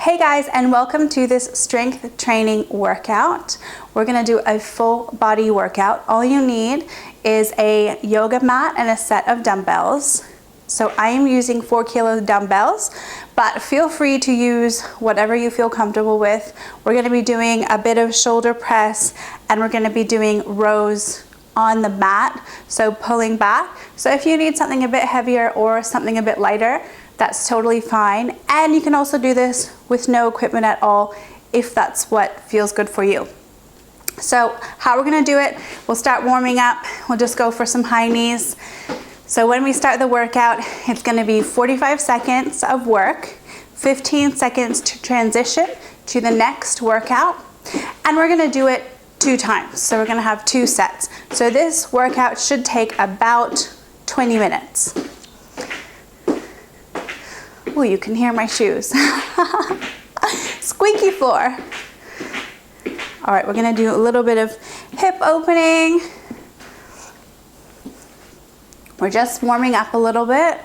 Hey guys, and welcome to this strength training workout. We're gonna do a full body workout. All you need is a yoga mat and a set of dumbbells. So I am using 4 kilo dumbbells, but feel free to use whatever you feel comfortable with. We're gonna be doing a bit of shoulder press, and we're gonna be doing rows on the mat, so pulling back. So if you need something a bit heavier or something a bit lighter, that's totally fine. And you can also do this with no equipment at all if that's what feels good for you. So how we're gonna do it, we'll start warming up. We'll just go for some high knees. So when we start the workout, it's gonna be 45 seconds of work, 15 seconds to transition to the next workout. And we're gonna do it 2 times. So we're gonna have 2 sets. So this workout should take about 20 minutes. Oh, you can hear my shoes. Squeaky floor. All right, we're gonna do a little bit of hip opening. We're just warming up a little bit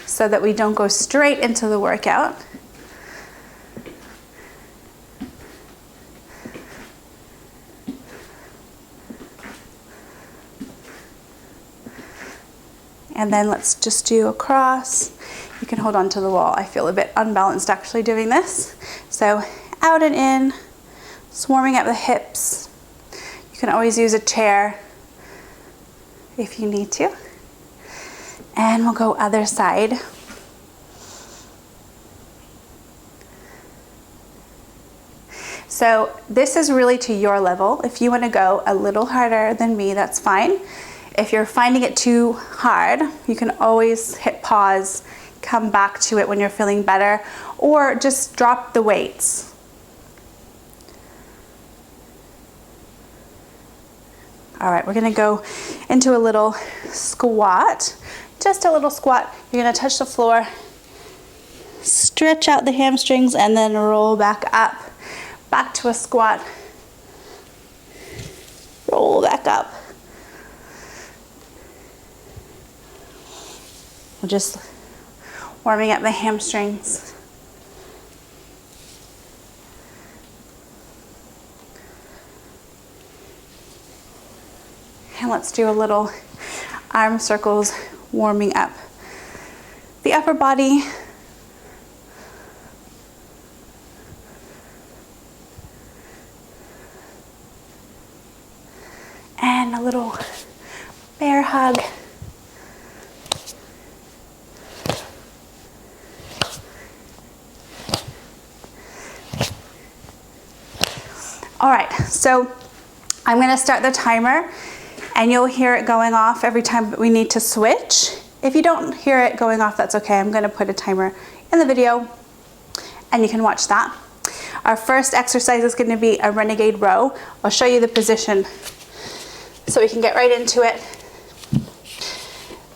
so that we don't go straight into the workout. And then let's just do a cross. You can hold on to the wall. I feel a bit unbalanced actually doing this. So out and in, just warming up the hips. You can always use a chair if you need to. And we'll go other side. So this is really to your level. If you want to go a little harder than me, that's fine. If you're finding it too hard, you can always hit pause, come back to it when you're feeling better, or just drop the weights. All right, we're gonna go into a little squat, just a little squat. You're gonna touch the floor, stretch out the hamstrings, and then roll back up, back to a squat. Roll back up. We're just warming up the hamstrings. And let's do a little arm circles, warming up the upper body. And a little bear hug. All right, so I'm gonna start the timer and you'll hear it going off every time we need to switch. If you don't hear it going off, that's okay. I'm gonna put a timer in the video and you can watch that. Our first exercise is gonna be a renegade row. I'll show you the position so we can get right into it.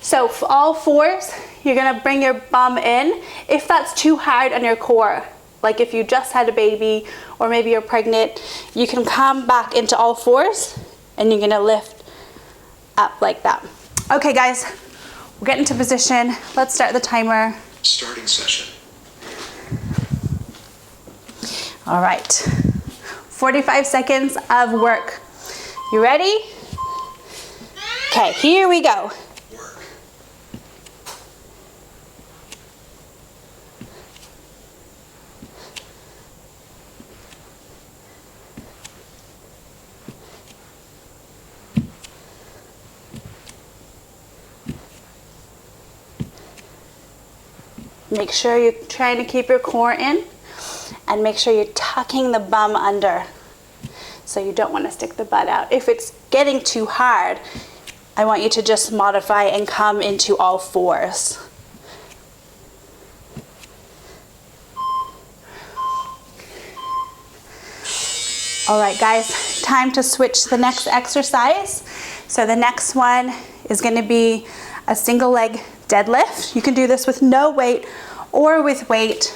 So for all fours, you're gonna bring your bum in. If that's too hard on your core, like if you just had a baby or maybe you're pregnant, you can come back into all fours and you're gonna lift up like that. Okay guys, we're getting to position. Let's start the timer. Starting session. All right, 45 seconds of work. You ready? Okay, here we go. Make sure you're trying to keep your core in and make sure you're tucking the bum under. So you don't want to stick the butt out. If it's getting too hard, I want you to just modify and come into all fours. All right guys, time to switch to the next exercise. So the next one is going to be a single leg deadlift. You can do this with no weight or with weight.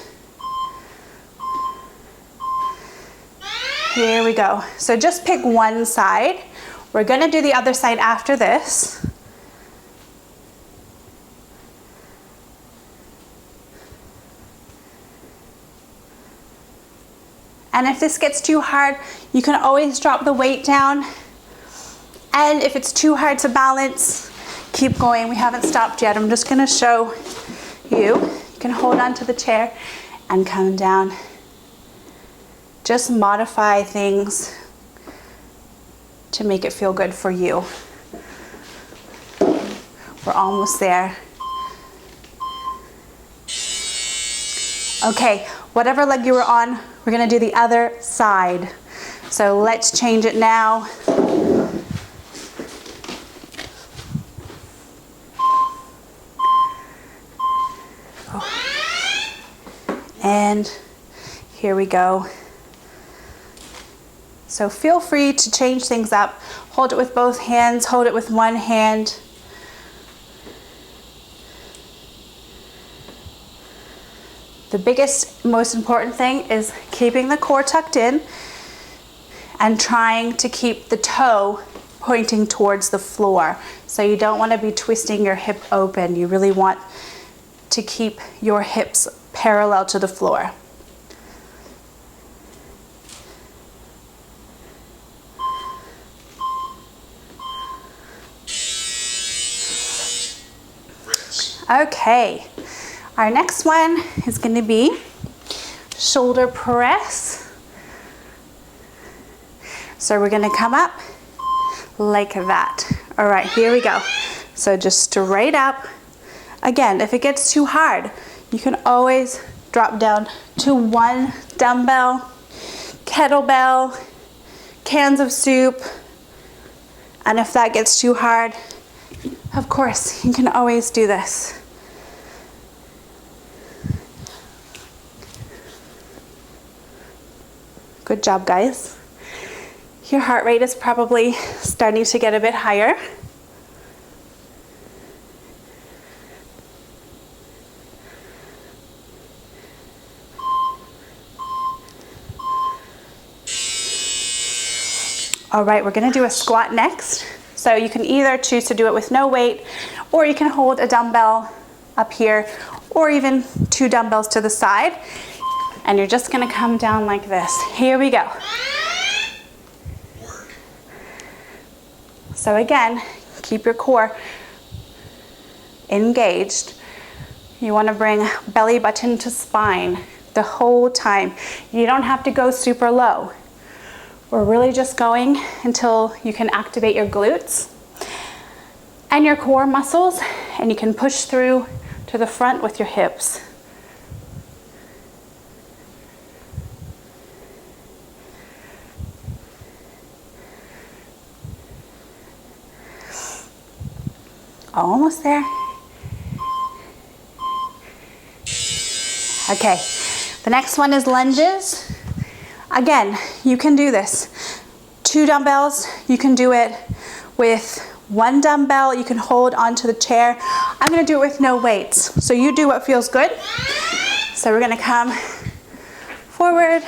Here we go. So just pick one side. We're gonna do the other side after this. And if this gets too hard, you can always drop the weight down. And if it's too hard to balance, keep going. We haven't stopped yet. I'm just gonna show you. You can hold on to the chair and come down. Just modify things to make it feel good for you. We're almost there. Okay, whatever leg you were on, we're gonna do the other side. So let's change it now. And here we go. So feel free to change things up. Hold it with both hands, hold it with one hand. The biggest, most important thing is keeping the core tucked in and trying to keep the toe pointing towards the floor. So you don't want to be twisting your hip open. You really want to keep your hips parallel to the floor. Okay, our next one is going to be shoulder press. So we're going to come up like that. All right, here we go. So just straight up. Again, if it gets too hard, you can always drop down to one dumbbell, kettlebell, cans of soup. And if that gets too hard, of course, you can always do this. Good job, guys. Your heart rate is probably starting to get a bit higher. All right, we're gonna do a squat next. So you can either choose to do it with no weight, or you can hold a dumbbell up here, or even two dumbbells to the side. And you're just gonna come down like this. Here we go. So again, keep your core engaged. You wanna bring belly button to spine the whole time. You don't have to go super low. We're really just going until you can activate your glutes and your core muscles, and you can push through to the front with your hips. Almost there. Okay, the next one is lunges. Again, you can do this. Two dumbbells, you can do it with one dumbbell, you can hold onto the chair. I'm gonna do it with no weights, so you do what feels good. So we're gonna come forward.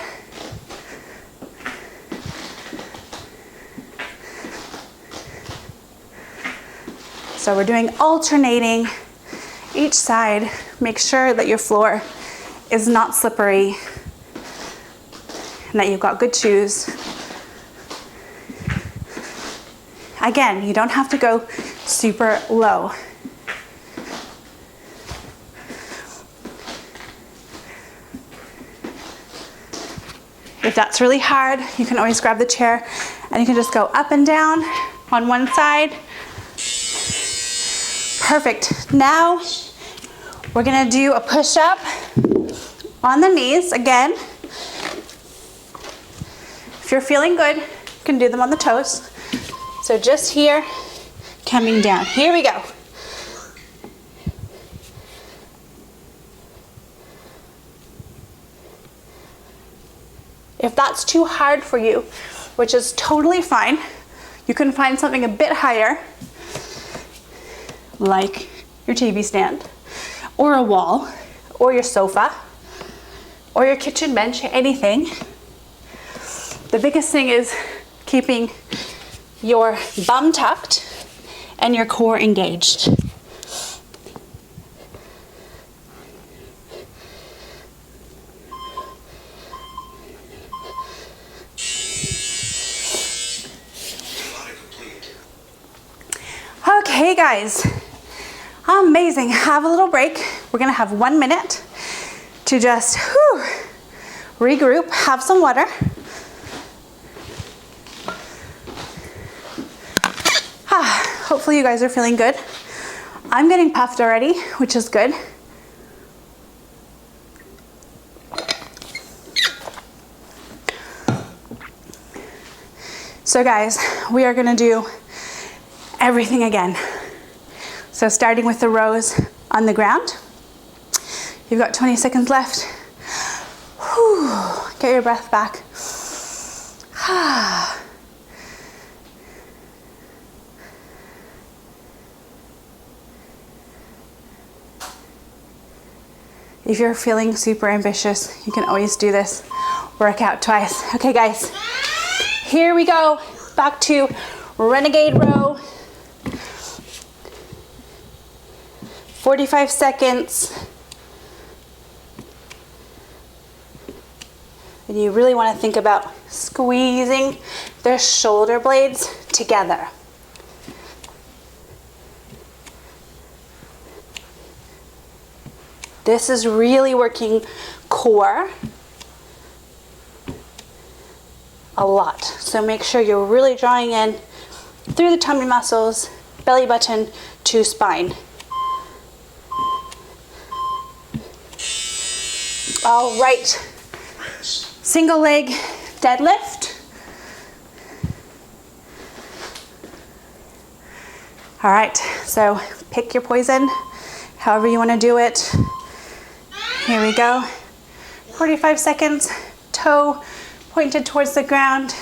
So we're doing alternating each side. Make sure that your floor is not slippery and that you've got good shoes. Again, you don't have to go super low. If that's really hard, you can always grab the chair and you can just go up and down on one side. Perfect. Now we're gonna do a push-up on the knees again. If you're feeling good, you can do them on the toes. So just here, coming down. Here we go. If that's too hard for you, which is totally fine, you can find something a bit higher, like your TV stand, or a wall, or your sofa, or your kitchen bench, anything. The biggest thing is keeping your bum tucked and your core engaged. Okay guys, amazing. Have a little break. We're gonna have 1 minute to just regroup, have some water. Hopefully you guys are feeling good. I'm getting puffed already, which is good. So guys, we are gonna do everything again. So starting with the rows on the ground. You've got 20 seconds left. Get your breath back. If you're feeling super ambitious, you can always do this workout twice. Okay guys, here we go. Back to renegade row. 45 seconds. And you really want to think about squeezing the shoulder blades together. This is really working core a lot. So make sure you're really drawing in through the tummy muscles, belly button to spine. All right, single leg deadlift. All right, so pick your poison, however you want to do it. Here we go. 45 seconds, toe pointed towards the ground.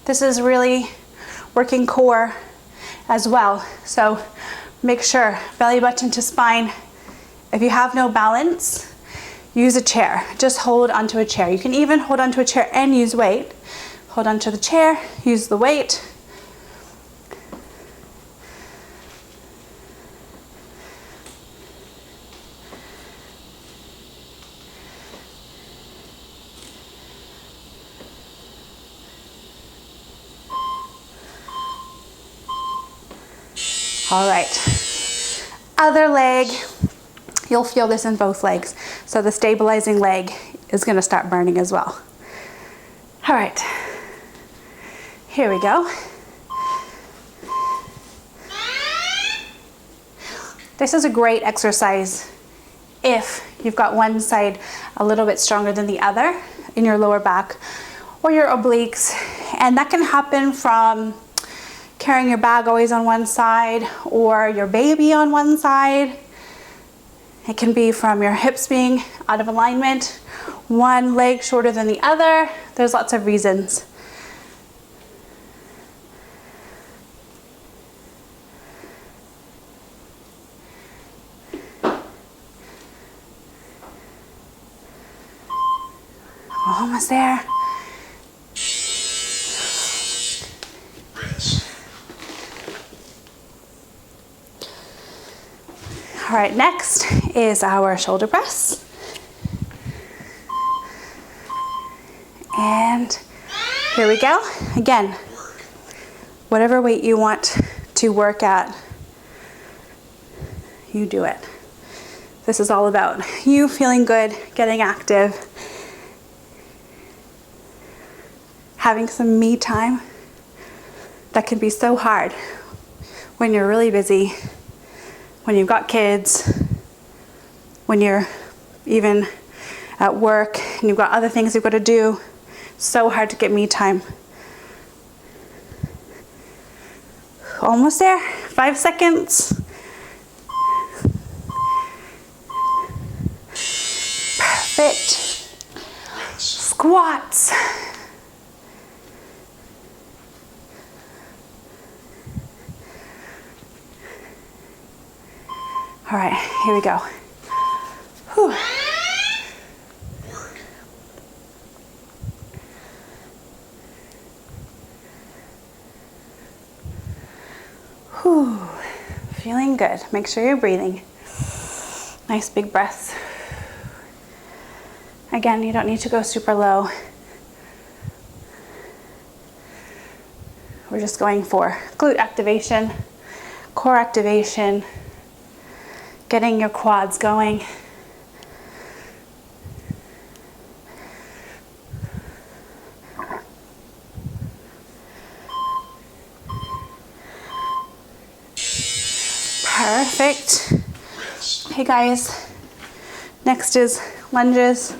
This is really working core as well. So make sure, belly button to spine. If you have no balance, use a chair. Just hold onto a chair. You can even hold onto a chair and use weight. Hold onto the chair, use the weight. All right, other leg. You'll feel this in both legs. So the stabilizing leg is gonna start burning as well. All right, here we go. This is a great exercise if you've got one side a little bit stronger than the other in your lower back or your obliques. And that can happen from carrying your bag always on one side or your baby on one side. It can be from your hips being out of alignment, one leg shorter than the other. There's lots of reasons. Almost there. All right, next is our shoulder press. And here we go. Again, whatever weight you want to work at, you do it. This is all about you feeling good, getting active, having some me time. That can be so hard when you're really busy, when you've got kids, when you're even at work and you've got other things you've got to do. So hard to get me time. Almost there, 5 seconds. Perfect. Squats. All right, here we go. Whew. Whew. Feeling good. Make sure you're breathing. Nice big breaths. Again, you don't need to go super low. We're just going for glute activation, core activation, getting your quads going. Perfect. Okay guys, next is lunges.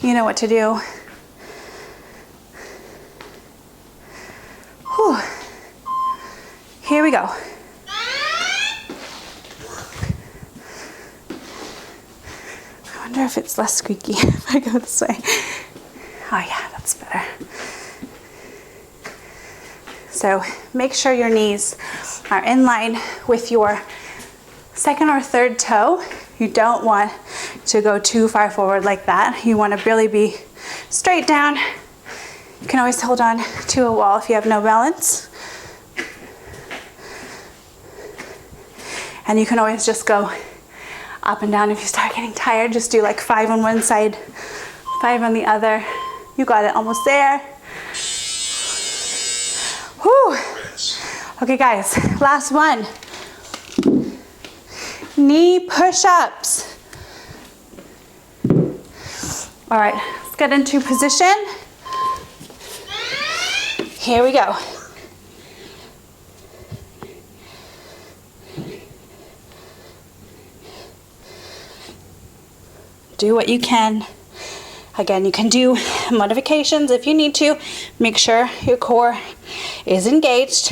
You know what to do. Whew. Here we go. I wonder if it's less squeaky if I go this way. Oh yeah, that's better. So make sure your knees are in line with your second or third toe. You don't want to go too far forward like that. You want to really be straight down. You can always hold on to a wall if you have no balance. And you can always just go up and down if you start getting tired. Just do like 5 on one side, 5 on the other. You got it, almost there. Whew. Okay guys, last one. Knee push-ups. All right, let's get into position. Here we go. Do what you can. Again, you can do modifications if you need to. Make sure your core is engaged.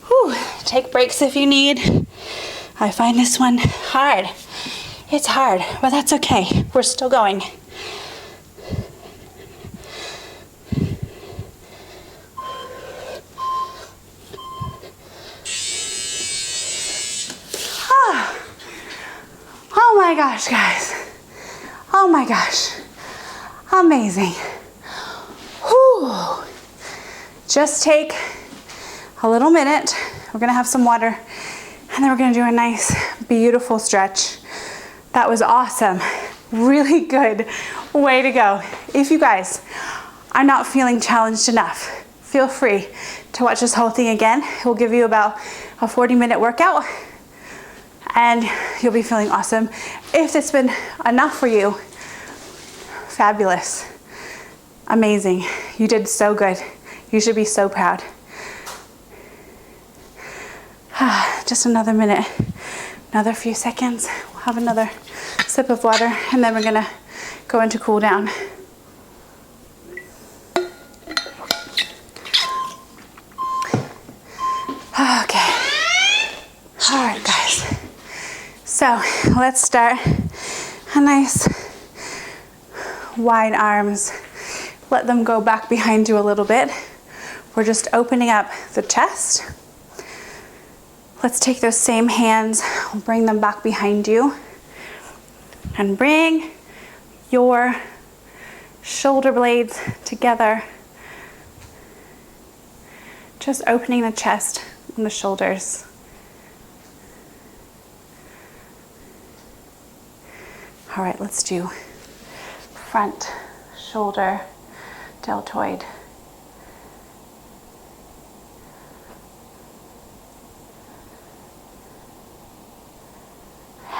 Whew. Take breaks if you need. I find this one hard. It's hard, but that's okay. We're still going. Oh my gosh, guys. Oh my gosh. Amazing. Whew. Just take a little minute. We're gonna have some water and then we're gonna do a nice, beautiful stretch. That was awesome. Really good. Way to go. If you guys are not feeling challenged enough, feel free to watch this whole thing again. It will give you about a 40-minute workout and you'll be feeling awesome. If it's been enough for you, fabulous. Amazing. You did so good. You should be so proud. Just another minute, another few seconds. We'll have another sip of water and then we're gonna go into cool down. Okay. All right, guys. So let's start a nice wide arms. Let them go back behind you a little bit. We're just opening up the chest. Let's take those same hands, bring them back behind you, and bring your shoulder blades together. Just opening the chest and the shoulders. All right, let's do front shoulder deltoid.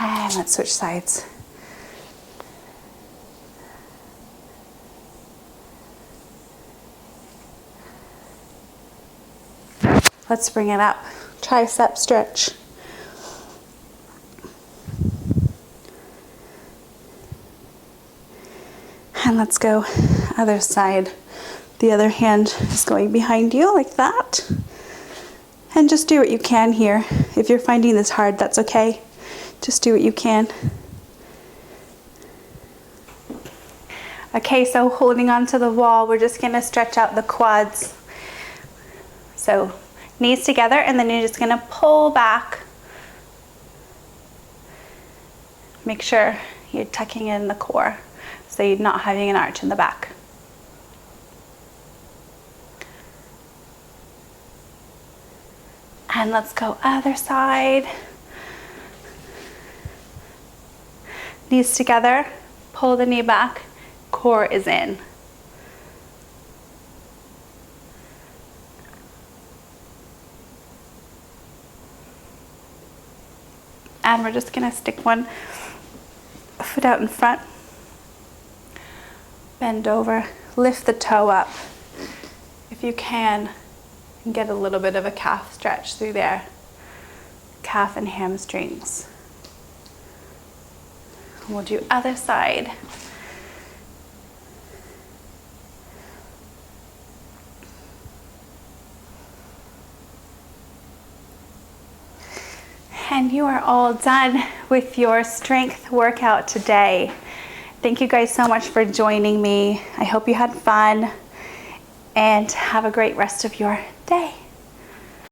And let's switch sides. Let's bring it up. Tricep stretch. And let's go other side. The other hand is going behind you like that. And just do what you can here. If you're finding this hard, that's okay. Just do what you can. Okay, so holding onto the wall, we're just gonna stretch out the quads. So knees together, and then you're just gonna pull back. Make sure you're tucking in the core so you're not having an arch in the back. And let's go other side. Knees together, pull the knee back, core is in. And we're just gonna stick one foot out in front, bend over, lift the toe up. If you can, get a little bit of a calf stretch through there, calf and hamstrings. We'll do other side. And you are all done with your strength workout today. Thank you guys so much for joining me. I hope you had fun and have a great rest of your day.